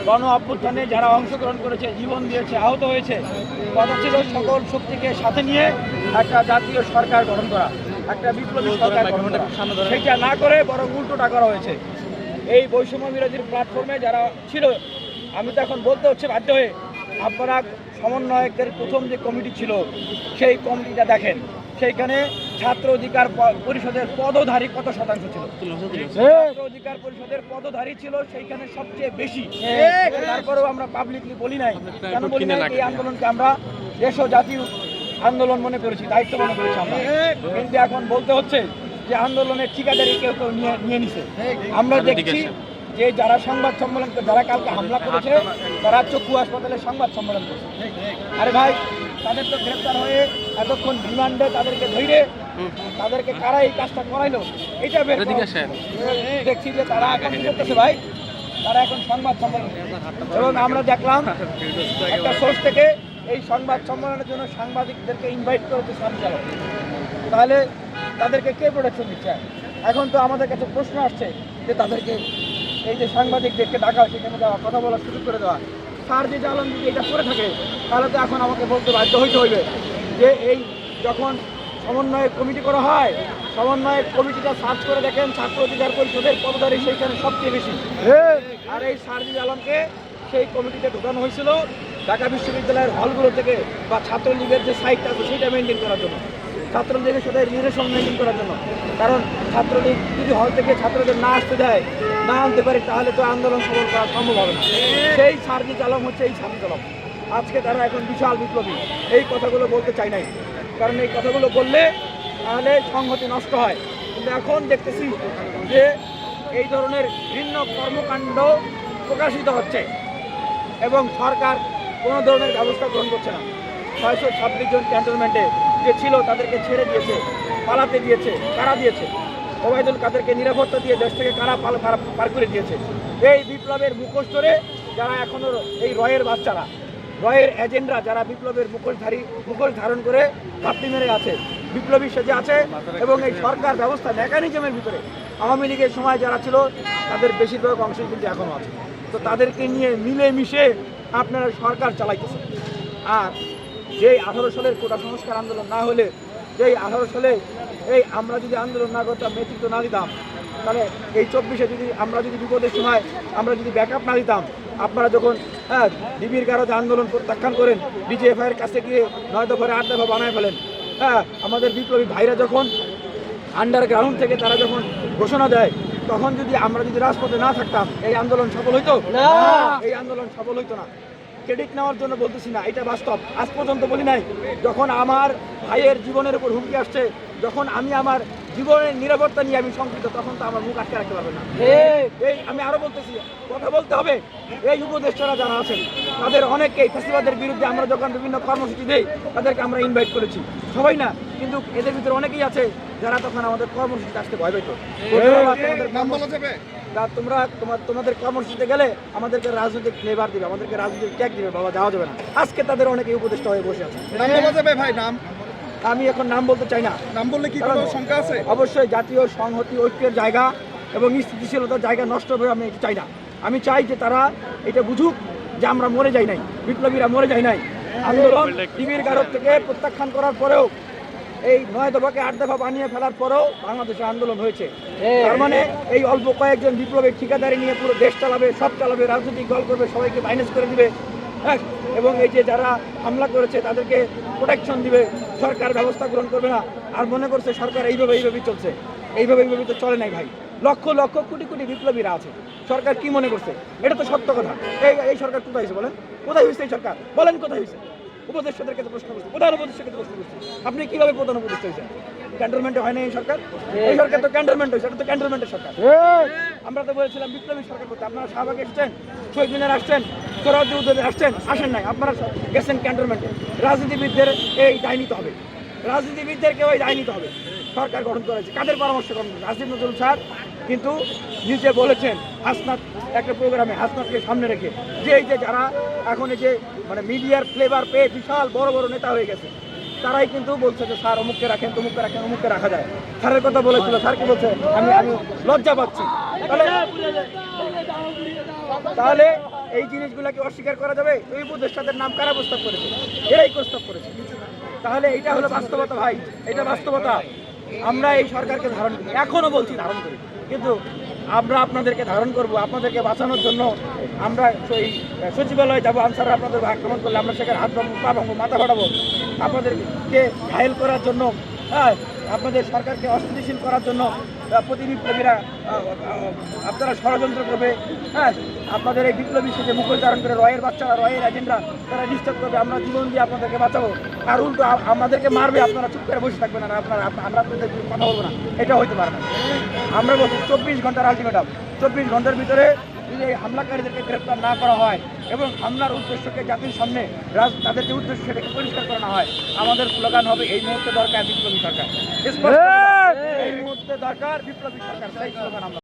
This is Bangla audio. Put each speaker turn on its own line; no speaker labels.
গণ অভ্যুত্থানে যারা অংশগ্রহণ করেছে, জীবন দিয়েছে, আহত হয়েছে, কথা ছিল সকল শক্তিকে সাথে নিয়ে একটা জাতীয় সরকার গঠন করা, একটা বিপ্লবী সরকার গঠন করা। সেটা না করে বরং উল্টোটা করা হয়েছে। এই বৈষম্য বিরোধীর প্ল্যাটফর্মে যারা ছিল, আমি তো এখন বলতে হচ্ছে বাধ্য হয়ে, আপনারা সমন্বয়কের প্রথম যে কমিটি ছিল সেই কমিটিটা দেখেন, সেইখানে ছাত্র অধিকার পরিষদের পদধারী কত শতাংশ ছিল? ছাত্র অধিকার পরিষদের পদধারী ছিল সেইখানে সবচেয়ে বেশি। তারপরেও আমরা পাবলিকলি বলি নাই, কেন বলি নাই? এই আন্দোলনকে আমরা দেশ ও জাতীয় আন্দোলন মনে করেছি, দায়িত্ব মনে করেছি আমরা। কিন্তু এখন বলতে হচ্ছে যে আন্দোলনের ঠিকাদারি কেউ কেউ নিয়ে নিছে। আমরা দেখছি যে যারা সংবাদ সম্মেলন, যারা কালকে হামলা করেছে, তারা চক্ষু হাসপাতালে সংবাদ সম্মেলন করছে। আরে ভাই, তাদের তো গ্রেপ্তার হয়ে এতক্ষণ রিমান্ডে তাদেরকে ধরে তাদেরকে কারা এই কাজটা করাইলো, এটা দেখছি যে তারা এখন কি করতেছে ভাই, তারা এখন সংবাদ সম্মেলন। এবং আমরা দেখলাম একটা সোর্স থেকে এই সংবাদ সম্মেলনের জন্য সাংবাদিকদেরকে ইনভাইট করেছে সঞ্চালক। তাহলে তাদেরকে কে প্রোটেকশন দিচ্ছে? এখন তো আমাদের কাছে প্রশ্ন আসছে যে তাদেরকে এই যে সাংবাদিকদেরকে ডাকা, সেখানে যাওয়া, কথা বলার সুযোগ করে দেওয়া, সারজিদ আলম যদি এটা করে থাকে, তাহলে তো এখন আমাকে বলতে বাধ্য হইতে হইবে যে এই যখন সমন্বয়ের কমিটি করা হয়, সমন্বয়ের কমিটিটা সার্চ করে দেখেন ছাত্র অধিকার পরিষদের পদধারী সেইখানে সবচেয়ে বেশি। আর এই সারজিদ আলমকে সেই কমিটিতে ঢোকানো হয়েছিল ঢাকা বিশ্ববিদ্যালয়ের হলগুলো থেকে, বা ছাত্রলীগের যে সাইটটা আছে সেটা মেনটেন করার জন্য, ছাত্রলীগের সাথে রিলেশন মেনটেন করার জন্য। কারণ ছাত্রলীগ যদি হল থেকে ছাত্রদের না আসতে দেয়, না আনতে পারে, তাহলে তো আন্দোলন সফল করা সম্ভব হবে না। সেই সারজিদ আলম হচ্ছে এই সারজিদ আলম। আজকে তারা এখন বিশাল বিপ্লবী। এই কথাগুলো বলতে চাই নাই, কারণ এই কথাগুলো বললে তাহলে সংহতি নষ্ট হয়। কিন্তু এখন দেখতেছি যে এই ধরনের ভিন্ন কর্মকাণ্ড প্রকাশিত হচ্ছে এবং সরকার কোনো ধরনের ব্যবস্থা গ্রহণ করছে না। 626 জন ক্যান্টনমেন্টে যে ছিল তাদেরকে ছেড়ে দিয়েছে, পালাতে দিয়েছে। কারা দিয়েছে? ওবায়দুল কাদেরকে নিরাপত্তা দিয়ে দেশ থেকে কারা পার করে দিয়েছে। এই বিপ্লবের মুখোশ ধরে যারা এখনও এই রয়ের বাচ্চারা, রয়ের এজেন্টরা, যারা বিপ্লবের মুখোশ ধারণ করে ঘাপটি মেরে আছে, বিপ্লবী সেজে আছে, এবং এই সরকার ব্যবস্থা মেকানিজমের ভিতরে আওয়ামী লীগের সময় যারা ছিল তাদের বেশিরভাগ অংশই কিন্তু এখনও আছে। তো তাদেরকে নিয়ে মিলেমিশে আপনারা সরকার চালাইতেছেন। আর যেই 18 সালের কোটা সংস্কার আন্দোলন না হলে, যেই 18 সালে এই আমরা যদি আন্দোলন না করতাম, নেতৃত্ব না দিতাম, তাহলে এই 24-এ যদি আমরা যদি বিপদের সময় আমরা যদি ব্যাকআপ না দিতাম, আপনারা যখন ডিবির কারণে আন্দোলন প্রত্যাখ্যান করেন, ডিজিএফআইয়ের কাছে গিয়ে 9 দফারে 8 দফা বানায় ফেলেন, আমাদের বিপ্লবী ভাইরা যখন আন্ডারগ্রাউন্ড থেকে তারা যখন ঘোষণা দেয়, তখন যদি আমরা যদি রাজপথে না থাকতাম, এই আন্দোলন সফল হইতো না। এই আন্দোলন সফল হইতো না। ক্রেডিট নেওয়ার জন্য বলতেছি না, এটা বাস্তব। আজ পর্যন্ত বলি নাই, যখন আমার ভাইয়ের জীবনের উপর হুমকি আসছে, যখন আমি আমার জীবনের নিরাপত্তা নিয়ে আমি শঙ্কিত, তখন তো আমার মুখ আটকে রাখতে পারবে না। এই আমি আরো বলতেছি, কথা বলতে হবে। এই উপদেষ্টারা যারা আছেন তাদের অনেককেই ফ্যাসিবাদের বিরুদ্ধে আমরা যখন বিভিন্ন কর্মসূচি দেই, তাদেরকে আমরা ইনভাইট করেছি, সবাই না, কিন্তু এদের ভিতরে অনেকেই আছে যারা তখন আমাদের কর্মসূচিতে আসতে ভয় পেত। তোমরা তোমাদের কর্মসূচিতে গেলে আমাদেরকে রাজনৈতিক ফ্লেভার দিবে, আমাদেরকে রাজনৈতিক ট্যাগ দিবে, বাবা যাওয়া যাবে না। আজকে তাদের অনেকেই উপদেষ্টা হয়ে বসে আছে।
ভাই নাম
আমি এখন নাম বলতে চাই না।
নাম বললে কি কোনো শঙ্কা আছে?
অবশ্যই জাতীয় সংহতি, ঐক্যের জায়গা এবং স্থিতিশীলতার জায়গা নষ্ট হবে আমি চাই না। আমি চাই যে তারা এটা বুঝুক যে আমরা মরে যাই নাই, বিপ্লবীরা মরে যাই নাই। আন্দোলন টিভির গারদ থেকে প্রত্যাখ্যান করার পরেও, এই 9 দফাকে 8 দফা বানিয়ে ফেলার পরেও বাংলাদেশে আন্দোলন হয়েছে। তার মানে এই অল্প কয়েকজন বিপ্লবী ঠিকাদারি নিয়ে পুরো দেশ চালাবে, সব চালাবে, রাজনৈতিক দল করবে, সবাইকে মাইনাস করে দিবে, এবং এই যে যারা হামলা করেছে তাদেরকে প্রোটেকশন দিবে, সরকার ব্যবস্থা গ্রহণ করবে না। আর মনে করছে সরকার এইভাবেই চলছে। এইভাবে তো চলে নাই ভাই। লক্ষ লক্ষ কোটি কোটি বিপ্লবীরা আছে। সরকার কি মনে করছে? এটা তো সত্য কথা। এই সরকার কোথায় হয়েছে বলেন? কোথায় হয়েছে এই সরকার? বলেন কোথায় হয়েছে? উপদেষ্টাদের কাছে প্রশ্ন করছে, প্রধান উপদেষ্টার কাছে প্রশ্ন করছে, আপনি কিভাবে প্রধান উপদেষ্টা হয়েছেন? ক্যান্টনমেন্টে হয় না এই সরকার? এই সরকার তো ক্যান্টনমেন্ট হয়েছে, এটা তো ক্যান্টনমেন্টের সরকার। আমরা তো বলেছিলাম বিপ্লবী সরকার করতে। আপনারা শাহবাগে এসছেন, শহীদ মিনার আসছেন, সোহরাওয়ার্দী আসছেন, আসেন নাই, আপনারা গেছেন ক্যান্টনমেন্টে। রাজনীতিবিদদের এই দায় নিতে হবে, রাজনীতিবিদদেরকে ওই দায় নিতে হবে। সরকার গঠন করেছে, কাদের পরামর্শ গঠন করেছে? আসিফ নজরুল স্যার কিন্তু নিজে বলেছেন, হাসনাত একটা প্রোগ্রামে, হাসনাতকে সামনে রেখে, যে এই যে যারা এখন এই যে মানে মিডিয়ার ফ্লেভার পেয়ে বিশাল বড় বড় নেতা হয়ে গেছে, তারাই কিন্তু বলছে যে স্যার অমুককে রাখেন, তমুককে রাখেন, অমুককে রাখা যায়। স্যারের কথা বলেছিল, স্যার কি বলছে? আমি লজ্জা পাচ্ছি। তাহলে এই জিনিসগুলোকে অস্বীকার করা যাবে? এই উপদেষ্টাদের নাম কারা প্রস্তাব করেছে? এরাই প্রস্তাব করেছে। তাহলে এইটা হলো বাস্তবতা ভাই, এটা বাস্তবতা। আমরা এই সরকারকে ধারণ করি, এখনো বলছি ধারণ করি, কিন্তু আমরা আপনাদেরকে ধারণ করব, আপনাদেরকে বাঁচানোর জন্য। আমরা এই সচিবালয়ে যাবো, আনসাররা আপনাদের আক্রমণ করলে আমরা সেখানে হাত ভাঙবো, পা ভাঙবো, মাথা ফাটাবো, আপনাদেরকে ঘায়েল করার জন্য। হ্যাঁ, আপনাদের সরকারকে অস্থিতিশীল করার জন্য প্রতিবিপ্লবীরা আপনারা ষড়যন্ত্র করবে। হ্যাঁ, আপনাদের এই বিপ্লবী সেজে মুখোশ ধারণ করে রয়ের বাচ্চারা, রয়ের এজেন্টরা তারা নিশ্চিত করবে আমরা জীবন দিয়ে আপনাদেরকে বাঁচাবো, আর উল্টো আমাদেরকে মারবে, আপনারা চুপ করে বসে থাকবেন না, আমরা আপনাদের কথা বলবো না। এটা হইতে পারে না। আমরা বলছি 24 ঘন্টার আলটিমেটাম, 24 ঘন্টার ভিতরে যদি এই হামলাকারীদেরকে গ্রেপ্তার না করা হয় এবং হামলার উদ্দেশ্যকে জাতির সামনে তাদের যে উদ্দেশ্য সেটাকে পরিষ্কার করা না হয়, আমাদের স্লোগান হবে এই মুহূর্তে দরকার বিপ্লবী সরকার। এই মুহূর্তে দরকার বিপ্লবী সরকার, সেই স্লোগান আমরা